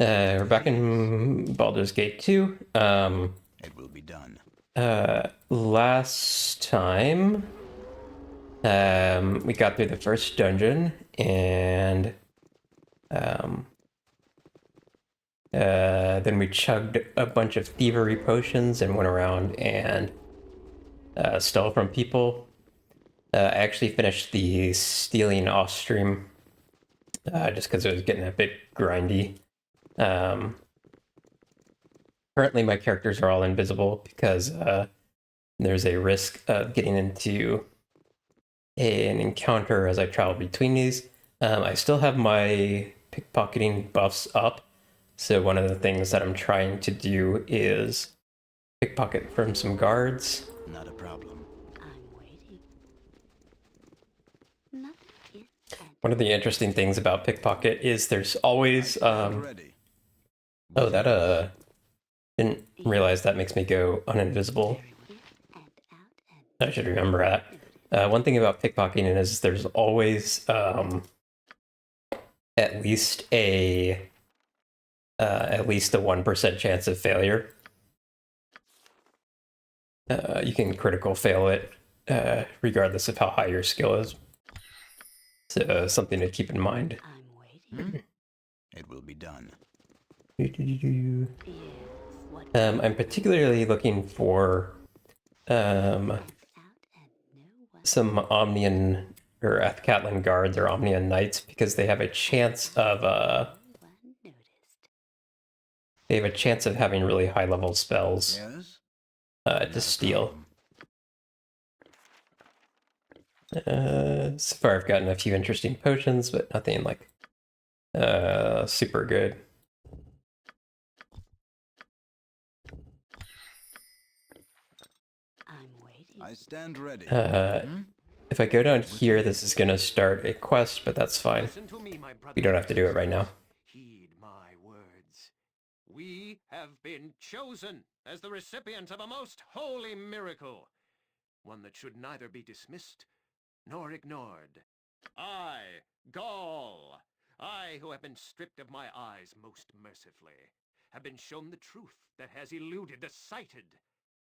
We're back in Baldur's Gate 2. It will be done. Last time, we got through the first dungeon, and then we chugged a bunch of thievery potions and went around and stole from people. I actually finished the stealing off stream, just because it was getting a bit grindy. Um, Currently, my characters are all invisible because there's a risk of getting into an encounter as I travel between these. I still have my pickpocketing buffs up, so one of the things that I'm trying to do is pickpocket from some guards. Not a problem. I'm waiting. Nothing is One of the interesting things about pickpocket is there's always Ready. oh, that didn't realize that makes me go uninvisible. in and out and I should remember that. One thing about pickpocketing is there's always at least a 1% chance of failure. You can critical fail it regardless of how high your skill is. So something to keep in mind. I'm waiting. It will be done. Yes, what I'm particularly looking for is out and no one some Omnian or Athcatlan guards or Omnian knights because they have a chance of noticed. having really high level spells Yes? to steal. So far I've gotten a few interesting potions, but nothing like super good. I'm waiting. I stand ready. If I go down here, this is gonna start a quest, but that's fine. Listen to me, my brothers We don't have and to do it right now. sisters. Heed my words. We have been chosen as the recipients of a most holy miracle, one that should neither be dismissed nor ignored. I, Gaul, I who have been stripped of my eyes most mercifully, have been shown the truth that has eluded the sighted.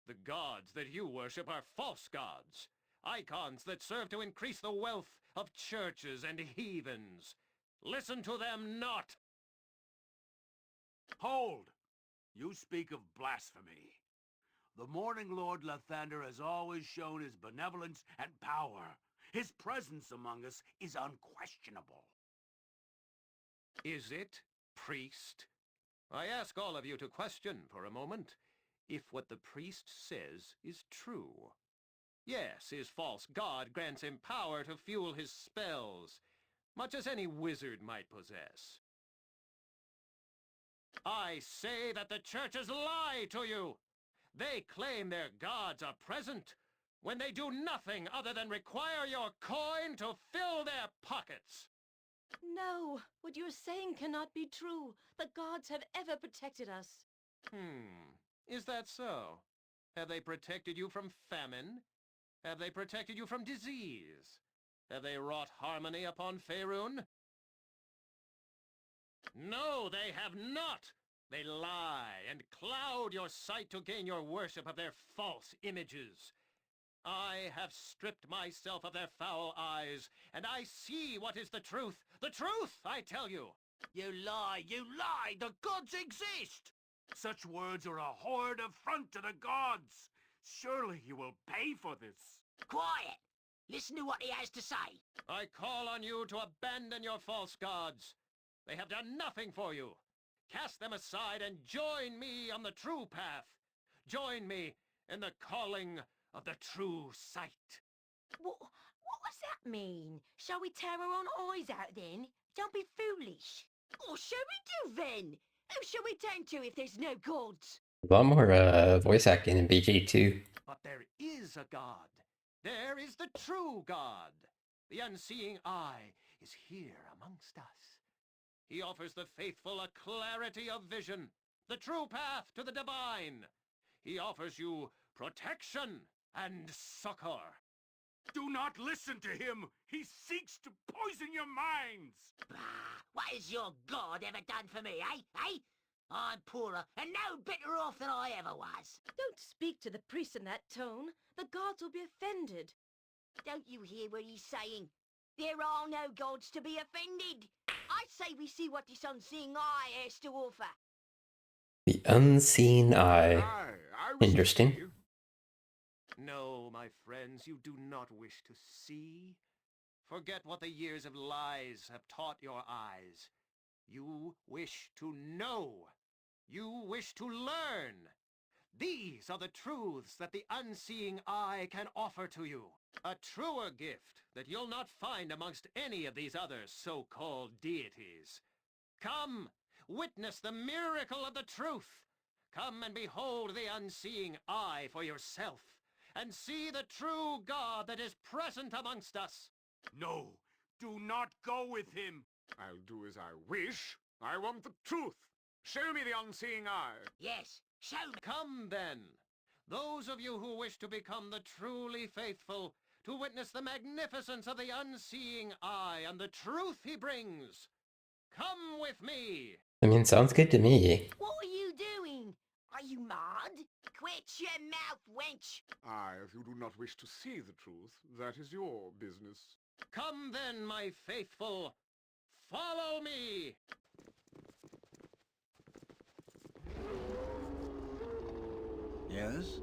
The gods that you worship are false gods, icons that serve to increase the wealth of churches and heathens. Listen to them not! Hold! You speak of blasphemy. The Morning Lord Lathander has always shown his benevolence and power. His presence among us is unquestionable. Is it, priest? I ask all of you to question for a moment if what the priest says is true. Yes, his false god grants him power to fuel his spells, much as any wizard might possess. I say that the churches lie to you. They claim their gods are present when they do nothing other than require your coin to fill their pockets. No, what you're saying cannot be true. The gods have ever protected us. Is that so? Have they protected you from famine? Have they protected you from disease? Have they wrought harmony upon Faerun? No, they have not! They lie and cloud your sight to gain your worship of their false images. I have stripped myself of their foul eyes, and I see what is the truth. The truth, I tell you! You lie! You lie! The gods exist! Such words are a horrid affront to the gods! Surely you will pay for this. Quiet! Listen to what he has to say. I call on you to abandon your false gods. They have done nothing for you. Cast them aside and join me on the true path. Join me in the calling of the true sight. What does that mean? Shall we tear our own eyes out then? Don't be foolish. Or shall we do then? Who shall we turn to if there's no gods? A lot more voice acting in BG too. But there is a God. There is the true God. The unseeing eye is here amongst us. He offers the faithful a clarity of vision, the true path to the divine. He offers you protection and succor. Do not listen to him! He seeks to poison your minds! Bah, what has your god ever done for me, eh? Eh? I'm poorer and no better off than I ever was. Don't speak to the priest in that tone. The gods will be offended. Don't you hear what he's saying? There are no gods to be offended. I say we see what this unseen eye has to offer. The unseen eye. I wish to Interesting. see. No, my friends, you do not wish to see. Forget what the years of lies have taught your eyes. You wish to know. You wish to learn. These are the truths that the unseeing eye can offer to you. A truer gift that you'll not find amongst any of these other so-called deities. Come, witness the miracle of the truth. Come and behold the unseeing eye for yourself, and see the true God that is present amongst us. No, do not go with him! I'll do as I wish. I want the truth. Show me the unseeing eye. Yes, show me. Come then, those of you who wish to become the truly faithful, to witness the magnificence of the unseeing eye and the truth he brings. Come with me. I mean, sounds good to me. What are you doing? Are you mad? Quit your mouth, wench! If you do not wish to see the truth, that is your business. Come then, my faithful. Follow me. Yes,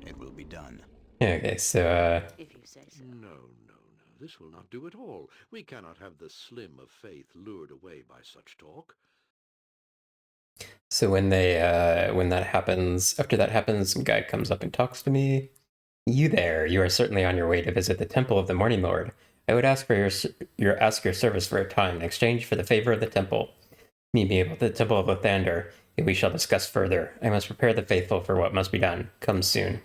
it will be done. Okay, so, If you say so. No, no, no. This will not do at all. We cannot have the slim of faith lured away by such talk. so when that happens, after that happens, some guy comes up and talks to me. You there, you are certainly on your way to visit the Temple of the Morning Lord. I would ask for your service for a time in exchange for the favor of the temple. Meet me at the Temple of Lathander, and we shall discuss further. I must prepare the faithful for what must be done. Come soon.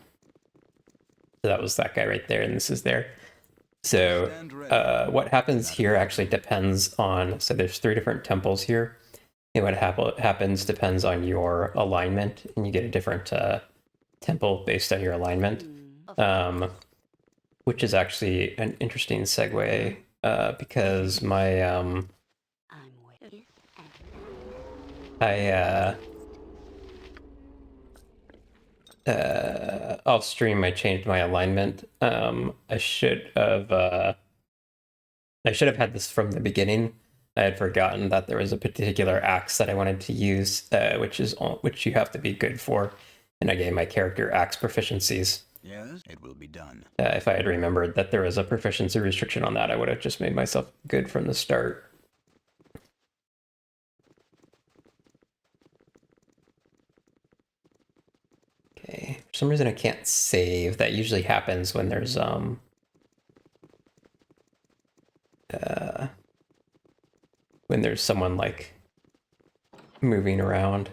So that was that guy right there, and this is there. So Stand ready. what happens here actually depends on, so there's 3 different temples here. And what happens depends on your alignment, and you get a different temple based on your alignment. Which is actually an interesting segue, because my I'm with off stream I changed my alignment. I should have had this from the beginning. I had forgotten that there was a particular axe that I wanted to use, which you have to be good for, and I gave my character axe proficiencies. Yes, it will be done. If I had remembered that there was a proficiency restriction on that, I would have just made myself good from the start. Okay, for some reason I can't save. That usually happens when there's someone like moving around.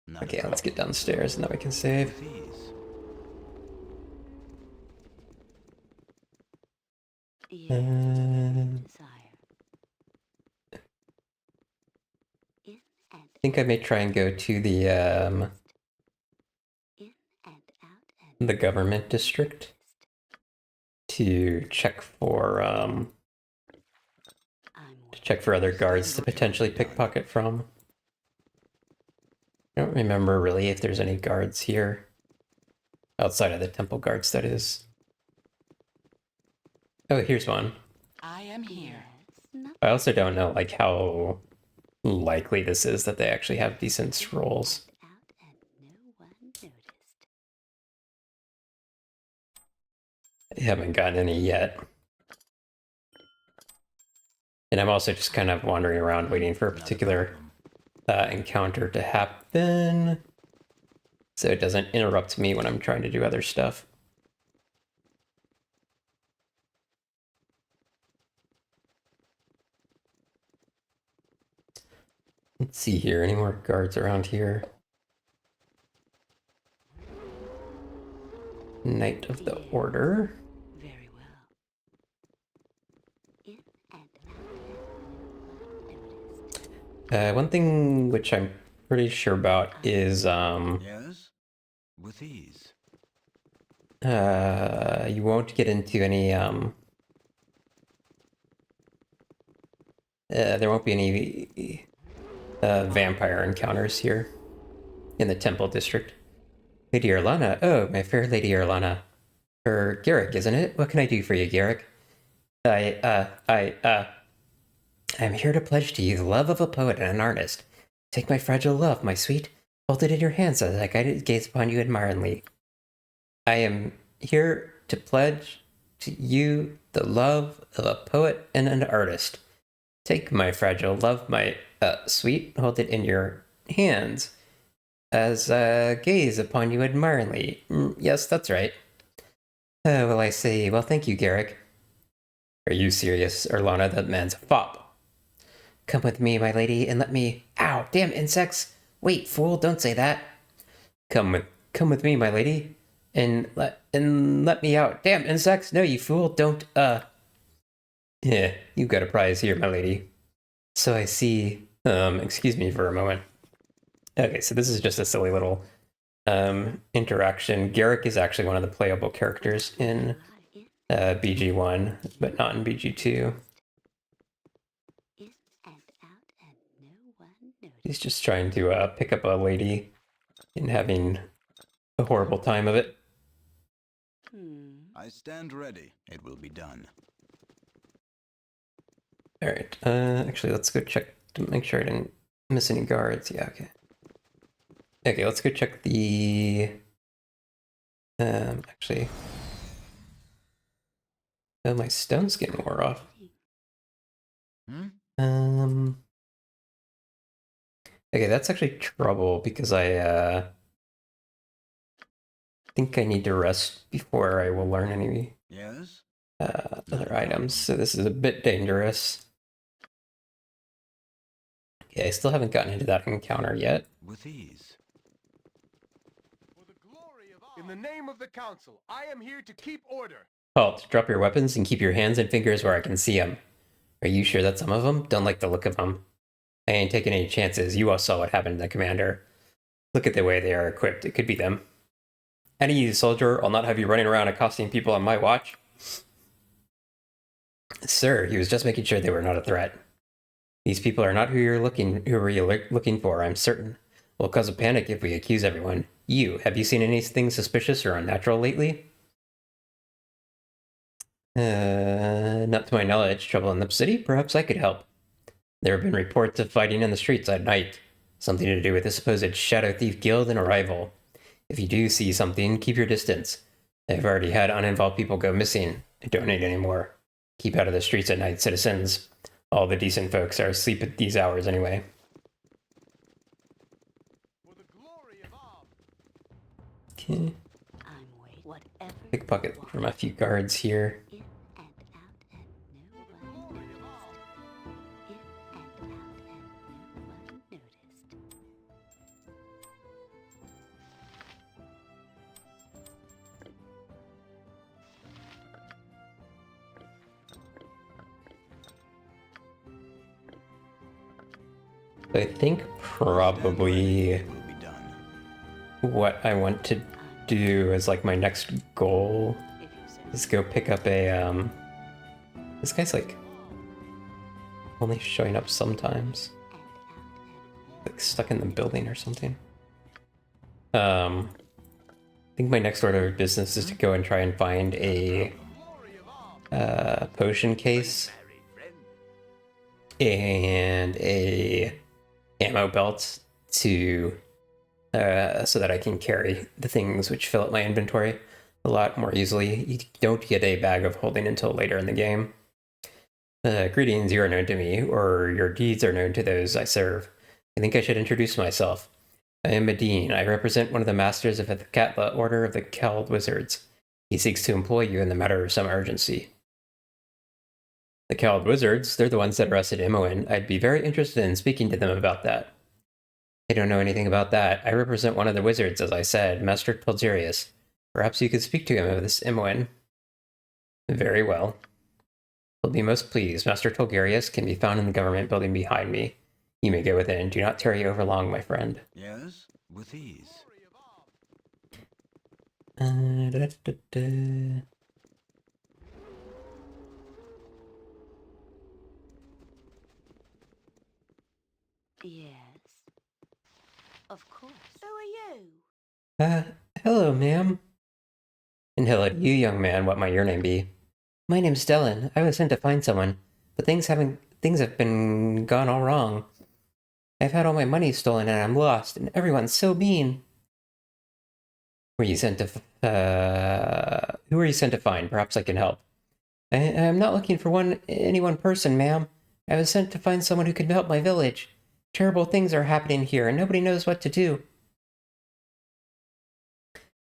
Not a Okay, let's get problem. downstairs and then we can save. With ease. I think I may try and go to the government district to check for other guards to potentially pickpocket from. I don't remember really if there's any guards here outside of the temple guards, that is. Oh, here's one. I am here. I also don't know like how likely this is that they actually have decent scrolls. I haven't gotten any yet. And I'm also just kind of wandering around waiting for a particular encounter to happen, so it doesn't interrupt me when I'm trying to do other stuff. Let's see here, any more guards around here? Knight of the Order. Very well. In and out. One thing which I'm pretty sure about is Yes, with ease. You won't get into any, there won't be any vampire encounters here in the Temple District. Lady Erlana, oh, my fair Lady Erlana. Garrick, isn't it? What can I do for you, Garrick? I'm here to pledge to you the love of a poet and an artist. Take my fragile love, my sweet. Hold it in your hands as I gaze upon you admiringly. I am here to pledge to you the love of a poet and an artist. Take my fragile love, my sweet. Hold it in your hands as I gaze upon you admiringly. Yes, that's right. Well, I say, well, thank you, Garrick. Are you serious, Erlana? That man's a fop. Come with me, my lady, and let me... Ow, damn insects! Wait, fool, don't say that. Come with me, my lady, and let me out. Damn insects! No, you fool, don't, Yeah, you've got a prize here, my lady. So I see... excuse me for a moment. Okay, so this is just a silly little interaction. Garrick is actually one of the playable characters in BG1, but not in BG2. He's just trying to pick up a lady and having a horrible time of it. I stand ready. It will be done. Alright, actually let's go check to make sure I didn't miss any guards. Yeah, okay. Okay, let's go check the... actually... Oh, my stone's getting wore off. Okay, that's actually trouble because I think I need to rest before I will learn any Yes? other items, so this is a bit dangerous. Okay, I still haven't gotten into that encounter yet. With ease. In the name of the council, I am here to keep order. Halt, drop your weapons and keep your hands and fingers where I can see them. Are you sure that some of them? Don't like the look of them. I ain't taking any chances. You all saw what happened to the commander. Look at the way they are equipped. It could be them. Any soldier, I'll not have you running around accosting people on my watch. Sir, he was just making sure they were not a threat. These people are not who you're looking for, I'm certain. We'll cause a panic if we accuse everyone. Have you seen anything suspicious or unnatural lately? Not to my knowledge. Trouble in the city? Perhaps I could help. There have been reports of fighting in the streets at night. Something to do with the supposed Shadow Thief Guild and a rival. If you do see something, keep your distance. I've already had uninvolved people go missing. I don't need any more. Keep out of the streets at night, citizens. All the decent folks are asleep at these hours anyway. Okay. Pickpocket from a few guards here. I think probably what I want to do as like my next goal is go pick up a this guy's like only showing up sometimes, like stuck in the building or something. I think my next order of business is to go and try and find a potion case and a ammo belt to so that I can carry the things which fill up my inventory a lot more easily. You don't get a bag of holding until later in the game. Greetings, you are known to me, or your deeds are known to those I serve. I think I should introduce myself. I am Medine. I represent one of the masters of the Catla Order of the Cowled Wizards. He seeks to employ you in the matter of some urgency. The Cowled Wizards, they're the ones that arrested Imoen. I'd be very interested in speaking to them about that. I don't know anything about that. I represent one of the wizards, as I said, Master Pulgerius. Perhaps you could speak to him of this Imoen. Very well. He'll be most pleased. Master Pulgerius can be found in the government building behind me. You may go within. Do not tarry over long, my friend. Yes, with ease. Da-da-da-da. Yes. Of course. Who are you? Hello, ma'am. And hello to you, young man. What might your name be? My name's Dylan. I was sent to find someone, but things have been gone all wrong. I've had all my money stolen and I'm lost, and everyone's so mean. Were you sent to who were you sent to find? Perhaps I can help. I'm not looking for any one person, ma'am. I was sent to find someone who could help my village. Terrible things are happening here, and nobody knows what to do.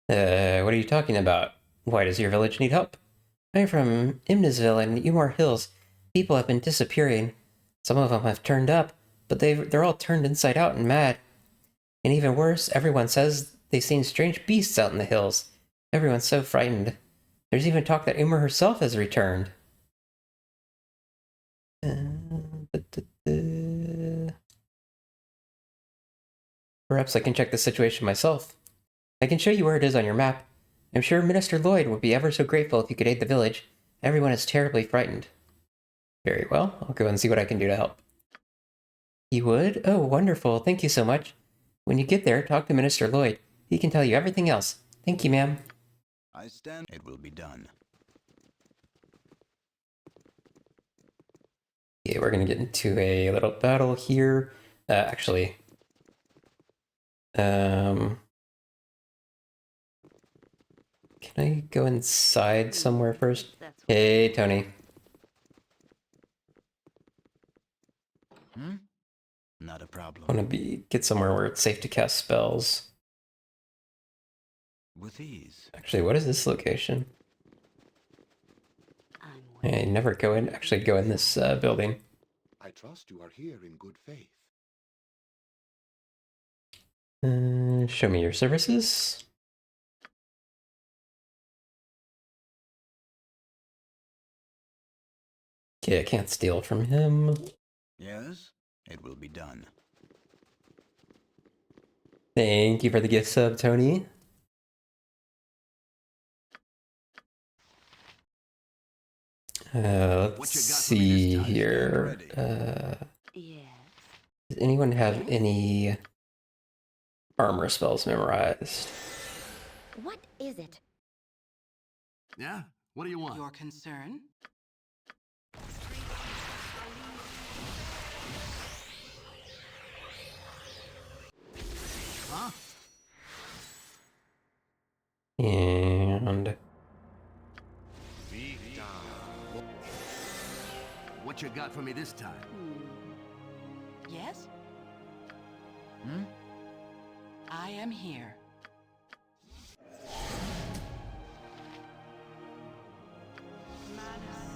What are you talking about? Why does your village need help? I'm from Imnesville and Umar Hills. People have been disappearing. Some of them have turned up, but they're all turned inside out and mad. And even worse, everyone says they've seen strange beasts out in the hills. Everyone's so frightened. There's even talk that Umar herself has returned. Perhaps I can check the situation myself. I can show you where it is on your map. I'm sure Minister Lloyd would be ever so grateful if you could aid the village. Everyone is terribly frightened. Very well, I'll go and see what I can do to help. You would? Oh, wonderful. Thank you so much. When you get there, talk to Minister Lloyd. He can tell you everything else. Thank you, ma'am. I stand. It will be done. Yeah, we're gonna get into a little battle here. Can I go inside somewhere first? Hey, Tony. Not a problem. I want to get somewhere where it's safe to cast spells. With ease. Actually, what is this location? I never go in this building. I trust you are here in good faith. Show me your services. Okay, I can't steal from him. Yes, it will be done. Thank you for the gift sub, Tony. Let's see here. Does anyone have any armor spells memorized? What is it? Yeah? What do you want? Your concern? Huh? And What you got for me this time? Yes? I am here.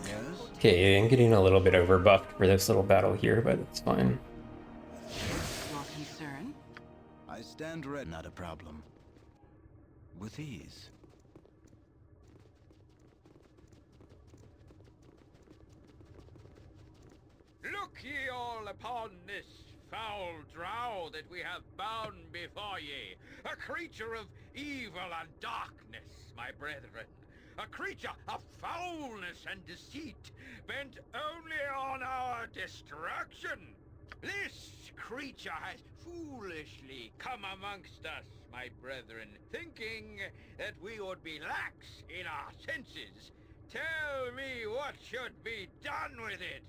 Yes? okay, I'm getting a little bit overbuffed for this little battle here, but it's fine. Your concern? I stand ready. Not a problem. With ease. Look ye all upon this foul drow that we have bound before ye, a creature of evil and darkness, my brethren, a creature of foulness and deceit, bent only on our destruction. This creature has foolishly come amongst us, my brethren, thinking that we would be lax in our senses. Tell me what should be done with it.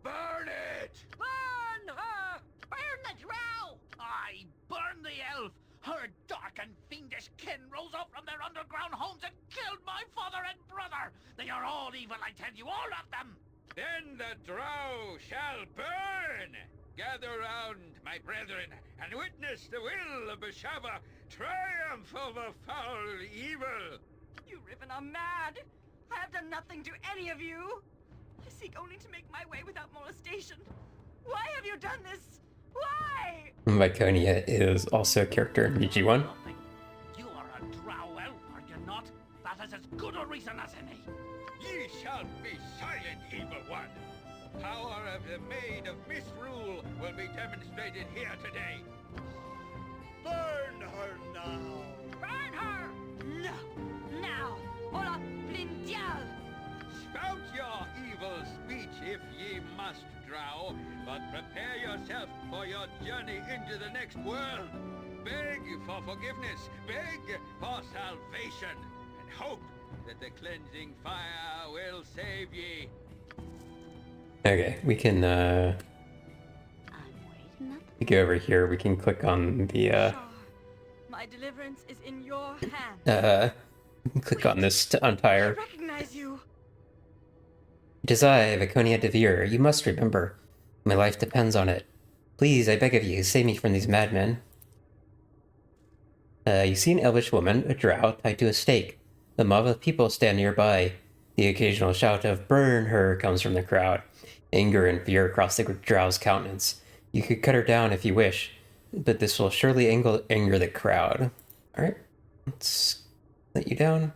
Burn it! Burn her! Burn the drow! I burn the elf! Her dark and fiendish kin rose up from their underground homes and killed my father and brother! They are all evil, I tell you, all of them! Then the drow shall burn! Gather round, my brethren, and witness the will of Beshava triumph over foul evil! You Riven are mad! I have done nothing to any of you! I seek only to make my way without molestation. Why have you done this? Why? Viconia is also a character in BG1. Nothing. You are a drow elf, are you not? That is as good a reason as any. Ye shall be silent, evil one! Power of the Maid of Misrule will be demonstrated here today. Burn her now! Burn her! No! terrible speech if ye must drow, but prepare yourself for your journey into the next world. Beg for forgiveness, beg for salvation, and hope that the cleansing fire will save ye. Okay, we can we go over here. We can click on the Shar, my deliverance is in your hands. click on this to I unfire. recognize you. It is I, Viconia Devere. You must remember. My life depends on it. Please, I beg of you, save me from these madmen. You see an elvish woman, a drow, tied to a stake. A mob of people stand nearby. The occasional shout of "Burn her" comes from the crowd. Anger and fear across the drow's countenance. You could cut her down if you wish, but this will surely anger the crowd. Alright, let's let you down.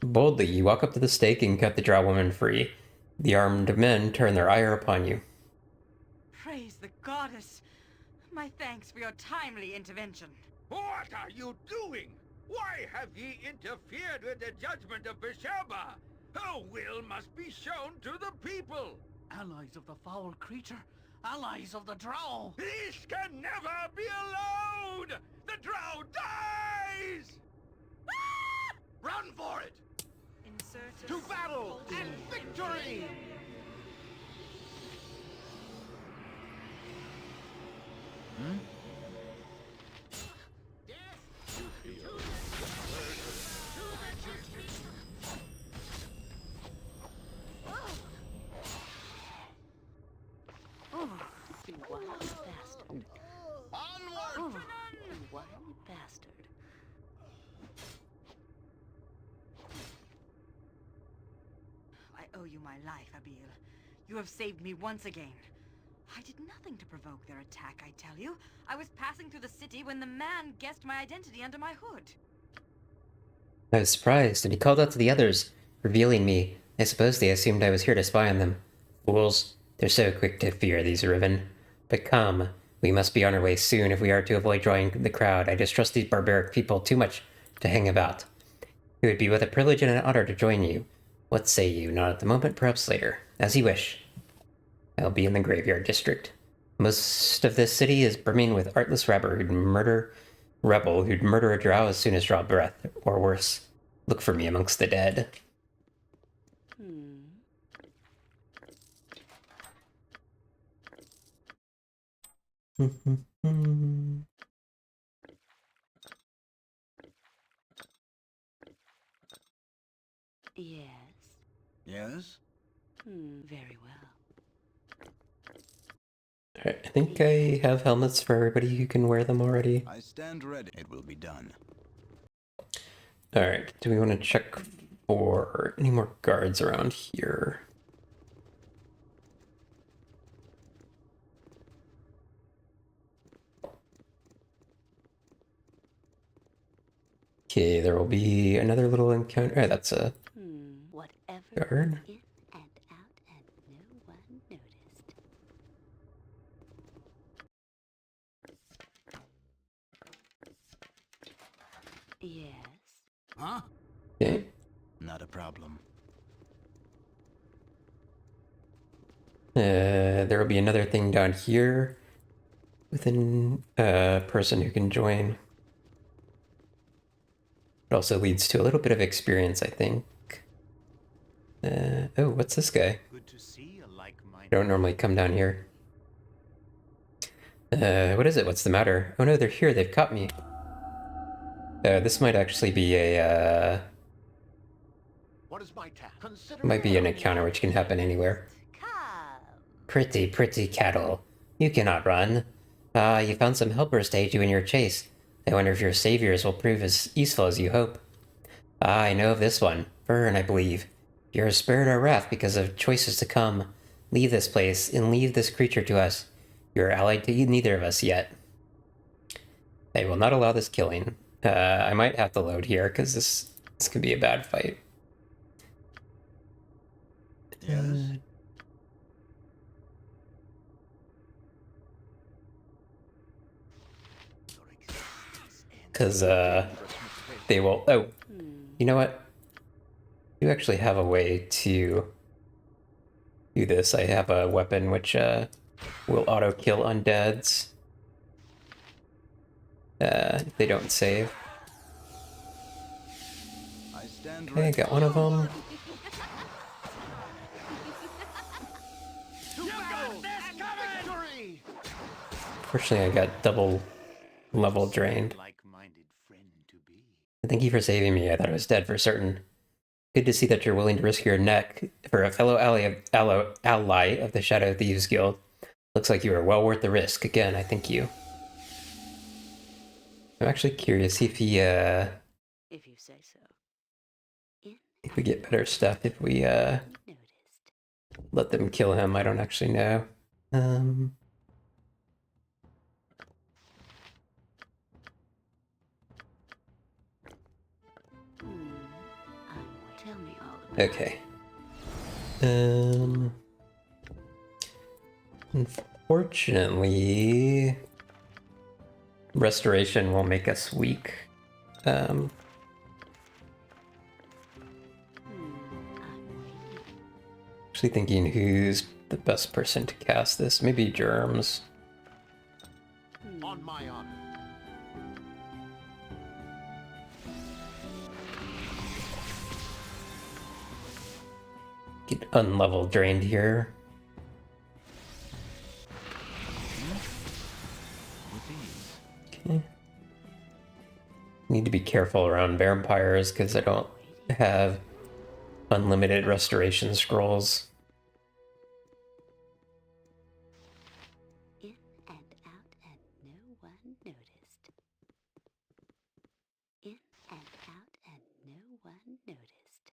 Boldly, you walk up to the stake and cut the drow woman free. The armed men turn their ire upon you. Praise the goddess. My thanks for your timely intervention. What are you doing? Why have ye interfered with the judgment of Besheba? Her will must be shown to the people. Allies of the foul creature. Allies of the drow. This can never be allowed! The drow dies! Run for it! Insert To battle and victory! You wild bastard. Onward! You wild bastard. I owe you my life, Abil. You have saved me once again. I did nothing to provoke their attack, I tell you. I was passing through the city when the man guessed my identity under my hood. I was surprised, and he called out to the others, revealing me. I suppose they assumed I was here to spy on them. Fools. They're so quick to fear, these Riven. But come, we must be on our way soon if we are to avoid drawing the crowd. I distrust these barbaric people too much to hang about. It would be both a privilege and an honor to join you. What say you? Not at the moment, perhaps later. As you wish. I'll be in the graveyard district. Most of this city is brimming with artless rebel who'd murder a drow as soon as draw breath, or worse. Look for me amongst the dead. Yes. Yes? Very well. Alright, I think I have helmets for everybody who can wear them already. I stand ready. It will be done. Alright, do we want to check for any more guards around here? Okay, there will be another little encounter. Oh, that's a Whatever. guard. In and out, and no one noticed. Yes. Huh? Okay. Not a problem. There will be another thing down here with a person who can join. It also leads to a little bit of experience, I think. Oh, what's this guy? Good to see a like-minded. Don't normally come down here. What is it? What's the matter? Oh no, they're here. They've caught me. This might actually be a, What is my task? Consider might be an encounter which can happen anywhere. Pretty, pretty cattle. You cannot run. Ah, you found some helpers to aid you in your chase. I wonder if your saviors will prove as useful as you hope. Ah, I know of this one. Fern, I believe. You are spared our wrath because of choices to come. Leave this place, and leave this creature to us. You are allied to neither of us yet. I will not allow this killing. I might have to load here, because this could be a bad fight. Yes? Because, they will... Oh, you know what? You actually have a way to do this. I have a weapon which will auto-kill undeads if they don't save. I stand Okay, ready. got one of them. Fortunately, I got double level drained. Like-minded friend to be. Thank you for saving me. I thought I was dead for certain. Good to see that you're willing to risk your neck for a fellow ally of the Shadow Thieves Guild. Looks like you are well worth the risk. Again, I thank you. I'm actually curious if he, If you say so. if we get better stuff if we, Noticed. let them kill him. I don't actually know. Tell me all about Okay. Unfortunately, restoration will make us weak. I'm waiting. Actually thinking who's the best person to cast this. Maybe Germs. On my honor. Get unlevel drained here. With ease. Okay. Need to be careful around vampires because I don't have unlimited restoration scrolls. In and out and no one noticed. In and out and no one noticed.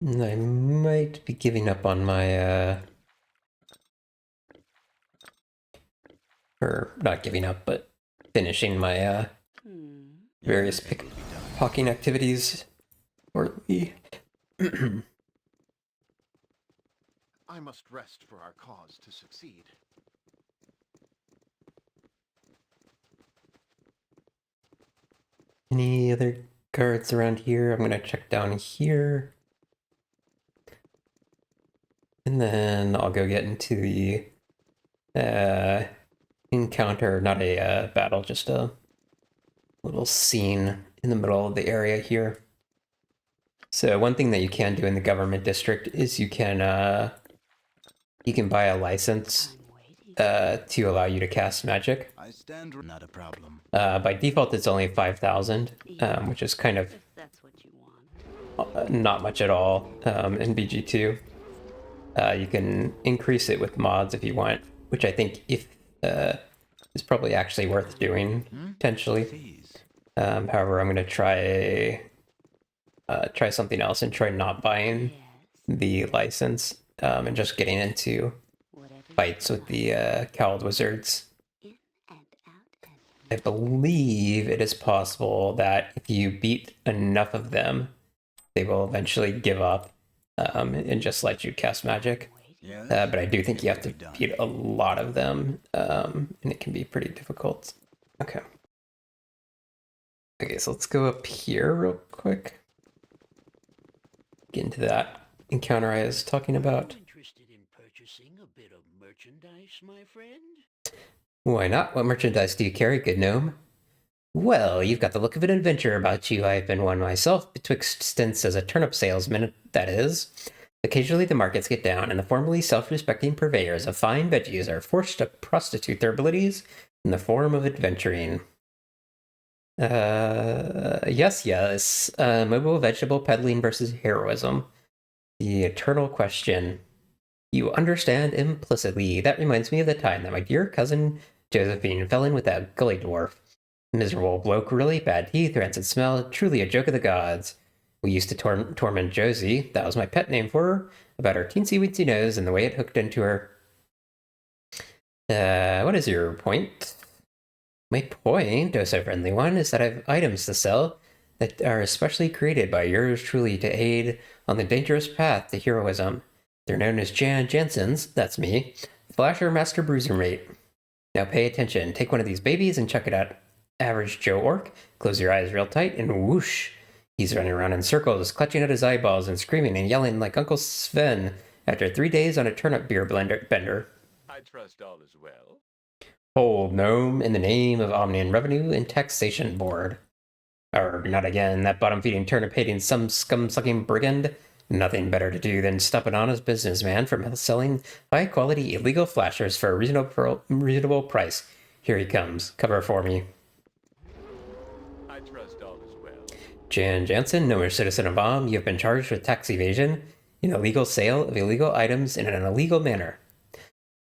I might be giving up on my, or not giving up, but finishing my, various pickpocketing activities shortly. I must rest for our cause to succeed. Any other guards around here? I'm gonna check down here. And then I'll go get into the encounter, not a battle, just a little scene in the middle of the area here. So one thing that you can do in the government district is you can buy a license to allow you to cast magic. I stand not a problem. By default, it's only 5,000, which is kind of If that's what you want. not much at all in BG2. You can increase it with mods if you want, which I think is probably actually worth doing potentially. Fees. However, I'm gonna try something else and try not buying Yes. the license and just getting into Whatever you fights with the cowled wizards. in and out and I believe it is possible that if you beat enough of them, they will eventually give up and just let you cast magic. Yes. But I do think you have to Be done. beat a lot of them, and it can be pretty difficult. Okay. Okay, so let's go up here real quick. Get into that encounter I was talking about. Interested in purchasing a bit of merchandise, my friend? Why not? What merchandise do you carry, good gnome? Well, you've got the look of an adventurer about you. I've been one myself, betwixt stints as a turnip salesman, that is. Occasionally the markets get down, and the formerly self-respecting purveyors of fine veggies are forced to prostitute their abilities in the form of adventuring. Yes. Mobile vegetable peddling versus heroism. The eternal question. You understand implicitly. That reminds me of the time that my dear cousin Josephine fell in with that gully dwarf. Miserable bloke, really bad teeth, rancid smell, truly a joke of the gods. We used to torment Josie, that was my pet name for her, about her teensy-weensy nose and the way it hooked into her. What is your point? My point, oh so friendly one, is that I have items to sell that are especially created by yours truly to aid on the dangerous path to heroism. They're known as Jansen's, that's me, Flasher Master Bruiser Mate. Now pay attention, take one of these babies and check it out. Average Joe Orc, close your eyes real tight, and whoosh, He's running around in circles, clutching at his eyeballs and screaming and yelling like Uncle Sven after 3 days on a turnip beer bender. I trust all is well. Hold, gnome, in the name of Omnian Revenue and Taxation Board. Or not again, that bottom-feeding, turnip-hating, some scum-sucking brigand. Nothing better to do than stop an honest businessman from selling high-quality illegal flashers for a reasonable price. Here he comes. Cover for me. I trust all is well. Jansen, known as Citizen of Bomb, you have been charged with tax evasion, an illegal sale of illegal items in an illegal manner.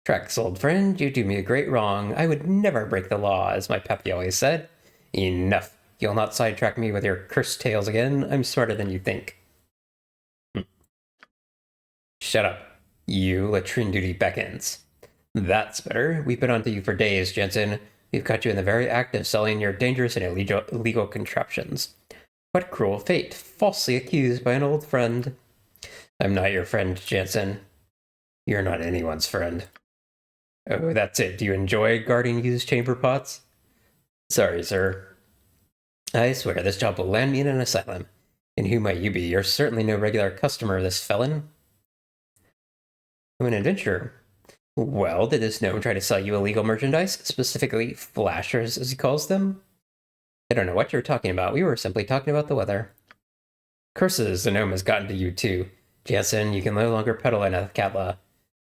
Trex, old friend, you do me a great wrong. I would never break the law, as my pappy always said. Enough. You'll not sidetrack me with your cursed tales again. I'm smarter than you think. Shut up. You, latrine duty beckons. That's better. We've been onto you for days, Jansen. We've caught you in the very act of selling your dangerous and illegal contraptions. What cruel fate, falsely accused by an old friend. I'm not your friend, Jansen. You're not anyone's friend. Oh, that's it. Do you enjoy guarding used chamber pots? Sorry, sir. I swear this job will land me in an asylum. And who might you be? You're certainly no regular customer of this felon. I'm an adventurer. Well, did this gnome try to sell you illegal merchandise? Specifically, flashers, as he calls them? I don't know what you're talking about. We were simply talking about the weather. Curses, the gnome has gotten to you too. Jansen, you can no longer peddle in Athkatla.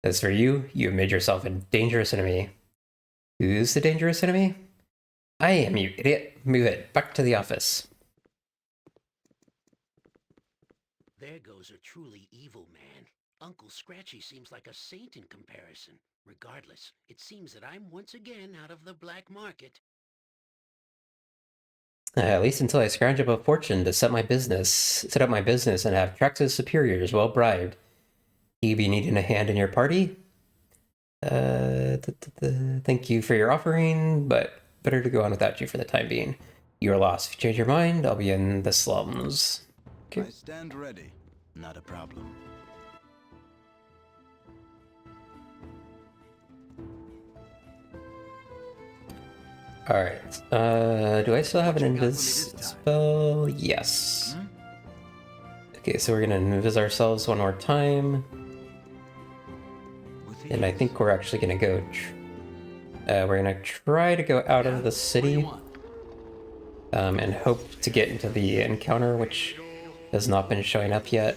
As for you, you have made yourself a dangerous enemy. Who's the dangerous enemy? I am, you idiot. Move it. Back to the office. There goes a truly evil man. Uncle Scratchy seems like a saint in comparison. Regardless, it seems that I'm once again out of the black market. At least until I scrounge up a fortune to set up my business and have Trax's superiors well bribed. You be needing a hand in your party? Thank you for your offering, but better to go on without you for the time being. You are lost. If you change your mind, I'll be in the slums. Okay. I stand ready. Not a problem. Alright. Do I still have an invis spell? Yes. Okay, so we're gonna invis ourselves one more time. And I think we're actually gonna go... we're gonna try to go out of the city. And hope to get into the encounter, which has not been showing up yet.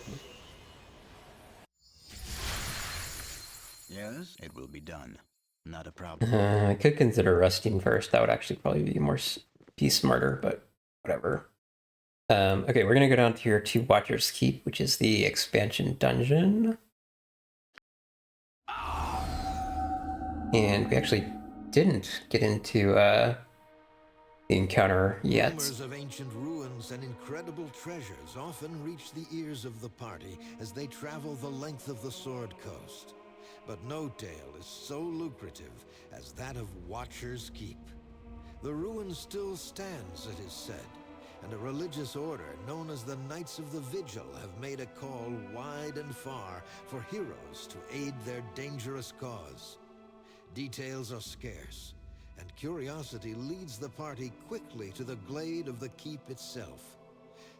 Yes, it will be done. Not a problem. I could consider resting first. That would actually probably be smarter, but whatever. Okay, we're gonna go down here to Watcher's Keep, which is the expansion dungeon. And we actually didn't get into the encounter yet. Rumors of ancient ruins and incredible treasures often reach the ears of the party as they travel the length of the Sword Coast. But no tale is so lucrative as that of Watcher's Keep. The ruin still stands, it is said, and a religious order known as the Knights of the Vigil have made a call wide and far for heroes to aid their dangerous cause. Details are scarce, and curiosity leads the party quickly to the glade of the keep itself,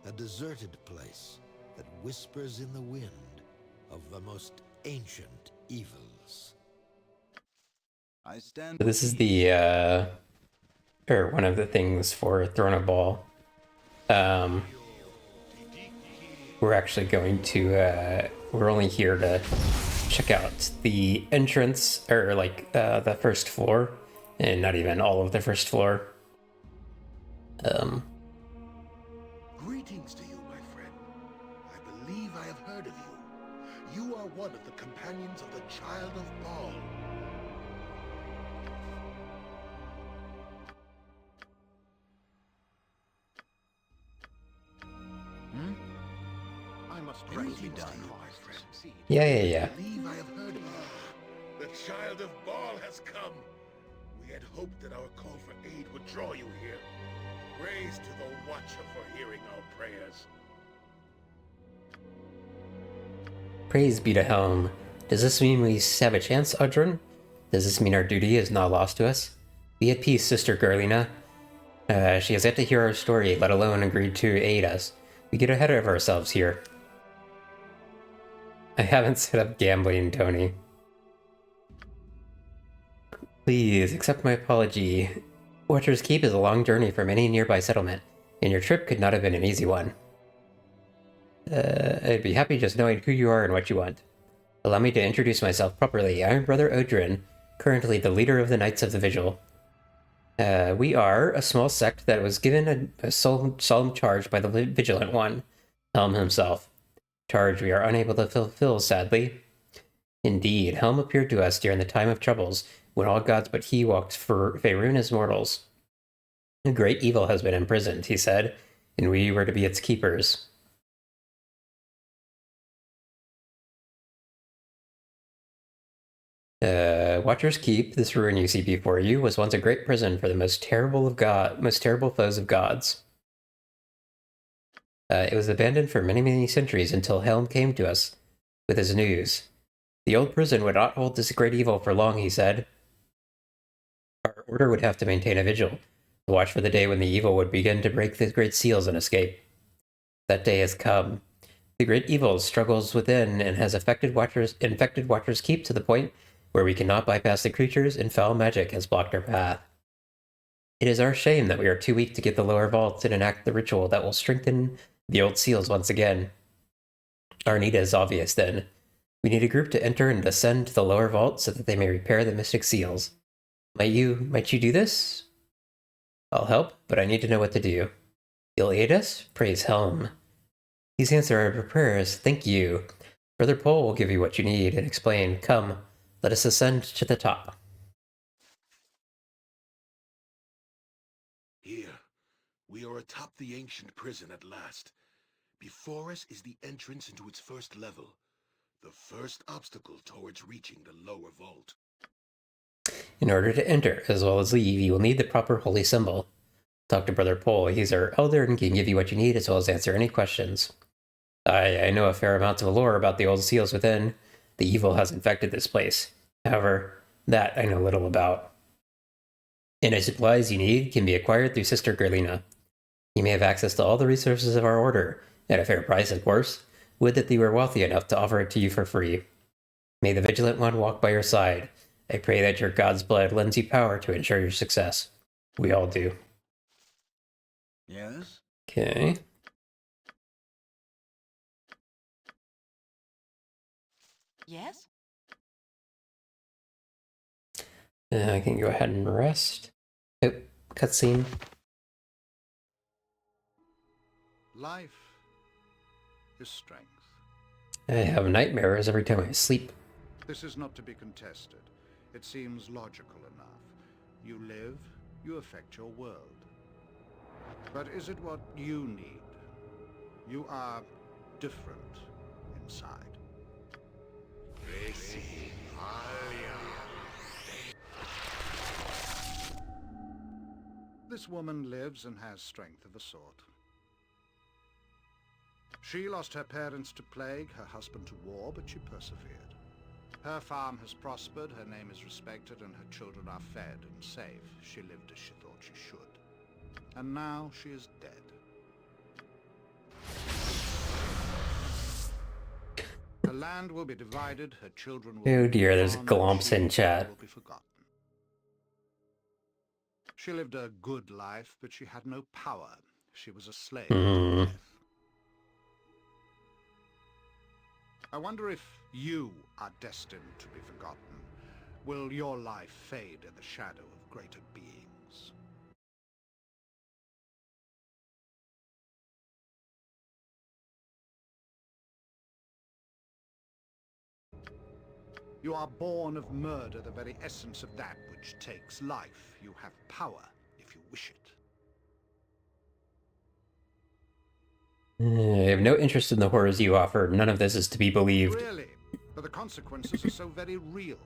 a deserted place that whispers in the wind of the most ancient evils. I stand. So this is the or one of the things for throwing a ball. We're actually going to we're only here to check out the entrance, or like the first floor, and not even all of the first floor. Greetings to you, my friend. I believe I have heard of you. You are one of the companions of the Child of Baal. I must be done. Yeah. I believe I have heard of you. The Child of Baal has come. We had hoped that our call for aid would draw you here. Praise to the Watcher for hearing our prayers. Praise be to Helm. Does this mean we have a chance, Udrun? Does this mean our duty is not lost to us? Be at peace, Sister Gerlina. She has yet to hear our story, let alone agreed to aid us. We get ahead of ourselves here. I haven't set up gambling, Tony. Please accept my apology. Watcher's Keep is a long journey from any nearby settlement, and your trip could not have been an easy one. I'd be happy just knowing who you are and what you want. Allow me to introduce myself properly. I'm Brother Odrin, currently the leader of the Knights of the Vigil. We are a small sect that was given a solemn charge by the Vigilant One, Helm himself. Charge we are unable to fulfill, sadly. Indeed, Helm appeared to us during the time of troubles, when all gods but he walked for Faerun as mortals. A great evil has been imprisoned, he said, and we were to be its keepers. Watcher's Keep, this ruin you see before you, was once a great prison for the most terrible foes of gods. It was abandoned for many, many centuries until Helm came to us with his news. The old prison would not hold this great evil for long, he said. Our order would have to maintain a vigil, to watch for the day when the evil would begin to break the great seals and escape. That day has come. The great evil struggles within and has infected Watcher's Keep to the point where we cannot bypass the creatures, and foul magic has blocked our path. It is our shame that we are too weak to get the lower vaults and enact the ritual that will strengthen the old seals once again. Our need is obvious, then. We need a group to enter and descend to the lower vault so that they may repair the mystic seals. Might you do this? I'll help, but I need to know what to do. You'll aid us? Praise Helm. Please answer our prayers. Thank you. Brother Pole will give you what you need and explain. Come, let us ascend to the top. Here, we are atop the ancient prison at last. Before us is the entrance into its first level. The first obstacle towards reaching the lower vault. In order to enter, as well as leave, you will need the proper holy symbol. Talk to Brother Pole. He's our elder and can give you what you need, as well as answer any questions. I know a fair amount of lore about the old seals within. The evil has infected this place. However, that I know little about. Any supplies you need can be acquired through Sister Gerlina. You may have access to all the resources of our order, at a fair price, of course. Would that you were wealthy enough to offer it to you for free. May the Vigilant One walk by your side. I pray that your God's blood lends you power to ensure your success. We all do. Yes? Okay. Yes? I can go ahead and rest. Oh, cutscene. Life is strength. I have nightmares every time I sleep. This is not to be contested. It seems logical enough. You live, you affect your world. But is it what you need? You are different inside. This woman lives and has strength of a sort. She lost her parents to plague, her husband to war, but she persevered. Her farm has prospered, her name is respected, and her children are fed and safe. She lived as she thought she should. And now she is dead. Her land will be divided, her children will Oh dear, there's be glomps in chat. will be forgotten. She lived a good life, but she had no power. She was a slave to death. I wonder if you are destined to be forgotten. Will your life fade in the shadow of greater beings? You are born of murder, the very essence of that which takes life. You have power if you wish it. I have no interest in the horrors you offer. None of this is to be believed. Really? But the consequences are so very real.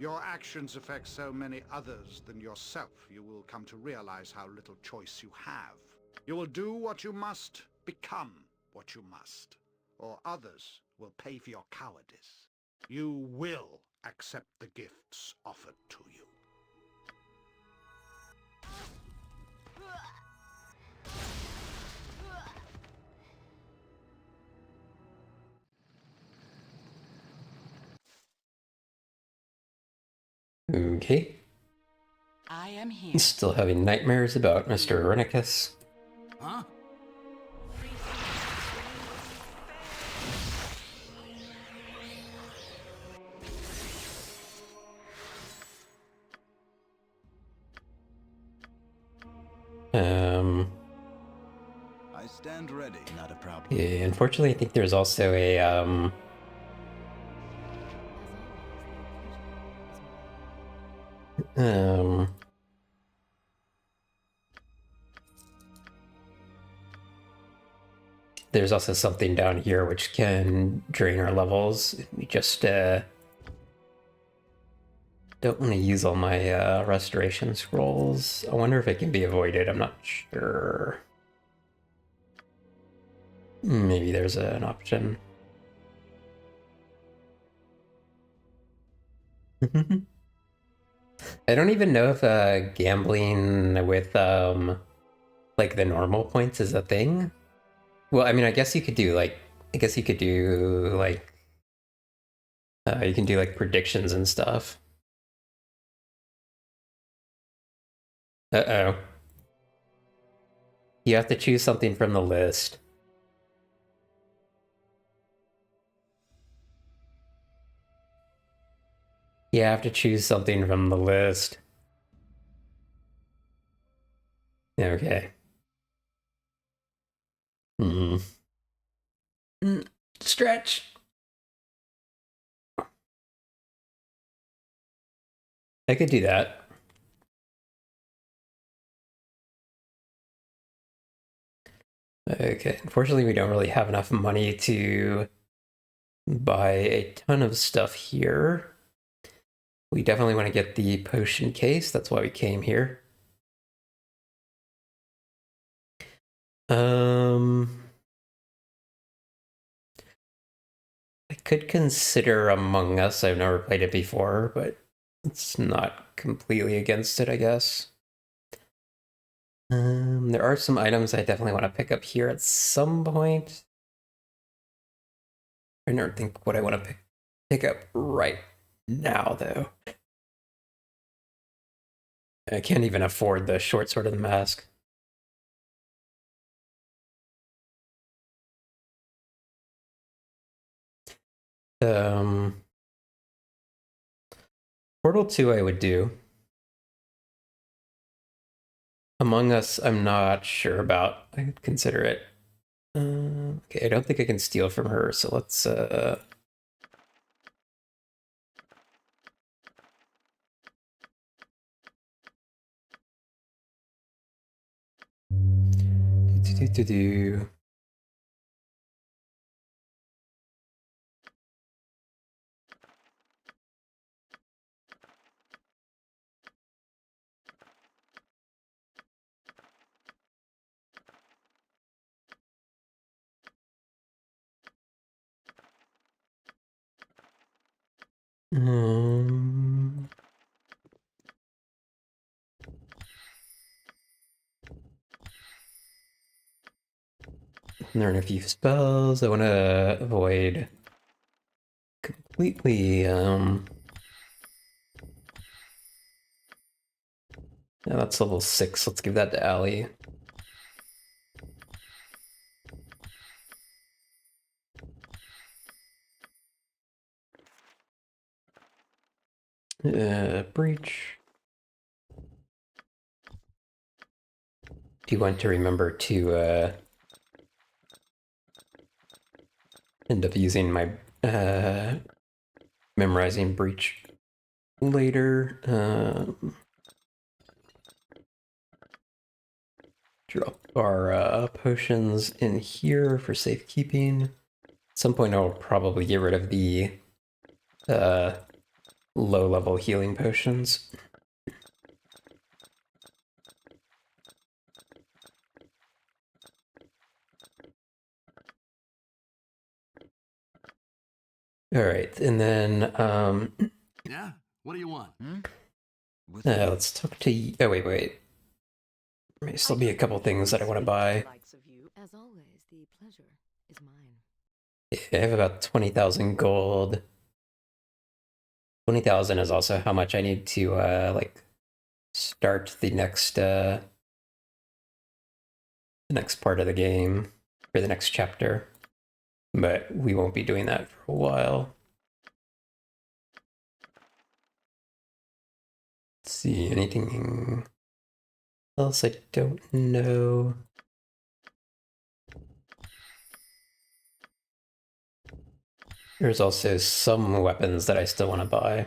Your actions affect so many others than yourself. You will come to realize how little choice you have. You will do what you must, become what you must, or others will pay for your cowardice. You will accept the gifts offered to you. Okay. I am here. Still having nightmares about Mr. Rennicus. Huh? I stand ready, not a problem. Yeah, unfortunately, I think there's also a, there's also something down here which can drain our levels. We just, don't want to use all my, restoration scrolls. I wonder if it can be avoided. I'm not sure. Maybe there's an option. I don't even know if gambling with like the normal points is a thing. Well, I mean, I guess you could do like you can do like predictions and stuff. Uh-oh. You have to choose something from the list. You have to choose something from the list. Okay. Hmm. Stretch. I could do that. Okay. Unfortunately, we don't really have enough money to buy a ton of stuff here. We definitely want to get the potion case. That's why we came here. I could consider Among Us. I've never played it before, but it's not completely against it, I guess. There are some items I definitely want to pick up here at some point. I don't think what I want to pick up right now, though. I can't even afford the short sword of the mask. Portal 2 I would do. Among Us, I'm not sure about. I could consider it. Okay, I don't think I can steal from her, so let's do. Learn a few spells. I want to avoid completely. Yeah, that's level 6. Let's give that to Allie. Breach. Do you want to remember to end up using my memorizing breach later? Drop our potions in here for safekeeping. At some point I'll probably get rid of the low-level healing potions. All right, and then Yeah? What do you want? Let's talk to you. Oh, wait. There may still be a couple things that I want to buy. As always, the pleasure is mine. Yeah, I have about 20,000 gold. 20,000 is also how much I need to, like, start the next part of the game, for the next chapter. But we won't be doing that for a while. Let's see, anything else I don't know? There's also some weapons that I still want to buy.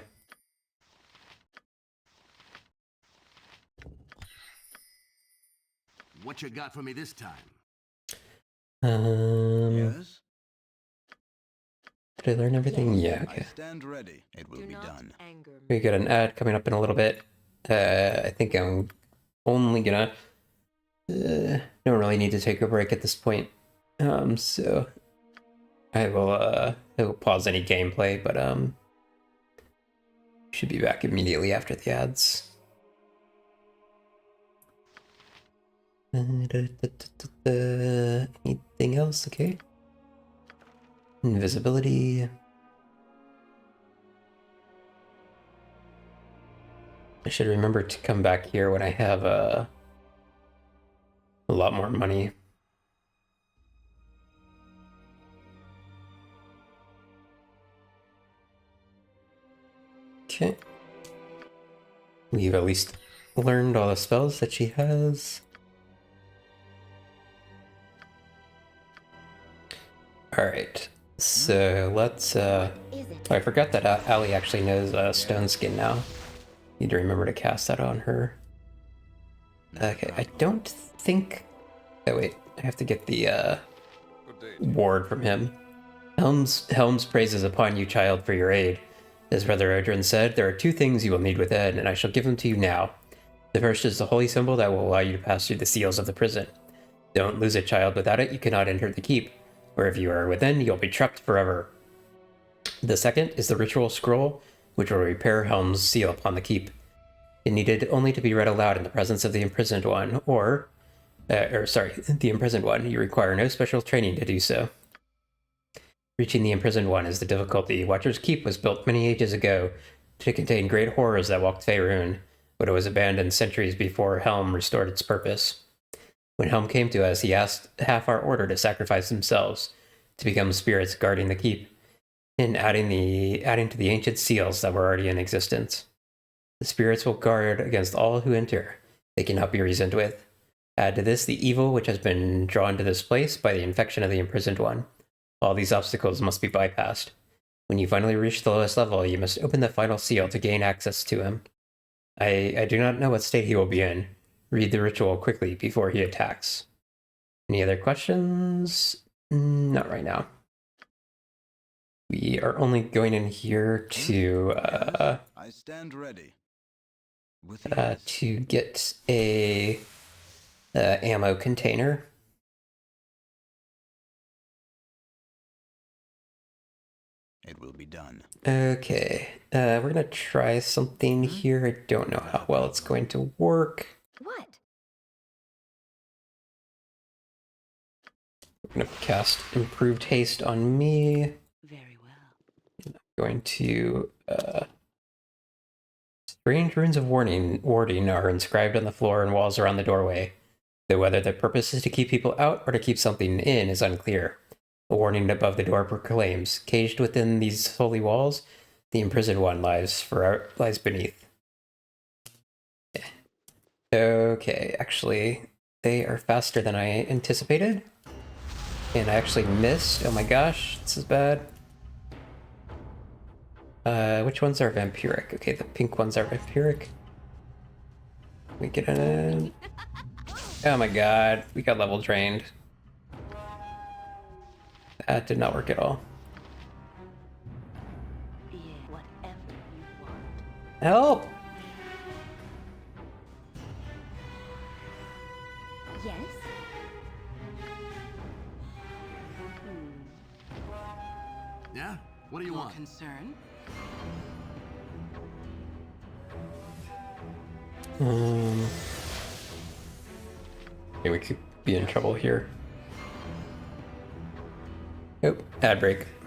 What you got for me this time? Yes? Did I learn everything? Yeah, I okay. stand ready. It will be done. We got an ad coming up in a little bit. I think I'm only gonna... don't really need to take a break at this point. So... I will pause any gameplay, but should be back immediately after the ads. Anything else? Okay. Invisibility. I should remember to come back here when I have a lot more money. Okay. We've at least learned all the spells that she has. Alright, so let's, I forgot that Allie actually knows Stone Skin now. Need to remember to cast that on her. Okay, I don't think... Oh wait, I have to get the, ward from him. Helm's praises upon you, child, for your aid. As Brother Odrin said, there are two things you will need within, and I shall give them to you now. The first is the holy symbol that will allow you to pass through the seals of the prison. Don't lose it, child. Without it, you cannot enter the keep. Or if you are within, you'll be trapped forever. The second is the ritual scroll, which will repair Helm's seal upon the keep. It needed only to be read aloud in the presence of the imprisoned one, the imprisoned one. You require no special training to do so. Reaching the imprisoned one is the difficulty. Watcher's Keep was built many ages ago to contain great horrors that walked Faerun, but it was abandoned centuries before Helm restored its purpose. When Helm came to us, he asked half our order to sacrifice themselves to become spirits guarding the keep, and adding to the ancient seals that were already in existence. The spirits will guard against all who enter. They cannot be reasoned with. Add to this the evil which has been drawn to this place by the infection of the imprisoned one. All these obstacles must be bypassed. When you finally reach the lowest level, you must open the final seal to gain access to him. I do not know what state he will be in. Read the ritual quickly before he attacks. Any other questions? Not right now. We are only going in here to I stand ready. To get a ammo container. It will be done. Okay, we're gonna try something here. I don't know how well it's going to work. What? We're gonna cast Improved Haste on me. Very well. I'm going to strange runes of warding are inscribed on the floor and walls around the doorway. Though whether the purpose is to keep people out or to keep something in is unclear. A warning above the door proclaims, caged within these holy walls, the imprisoned one lies beneath. Okay, actually, they are faster than I anticipated. And I actually missed. Oh my gosh, this is bad. Which ones are vampiric? Okay, the pink ones are vampiric. We get in. Oh my god, we got level drained. That did not work at all. Yeah, whatever you want. Help! Yes? Yeah? What do you want? Concern? Yeah, we could be in trouble here. Nope, ad break.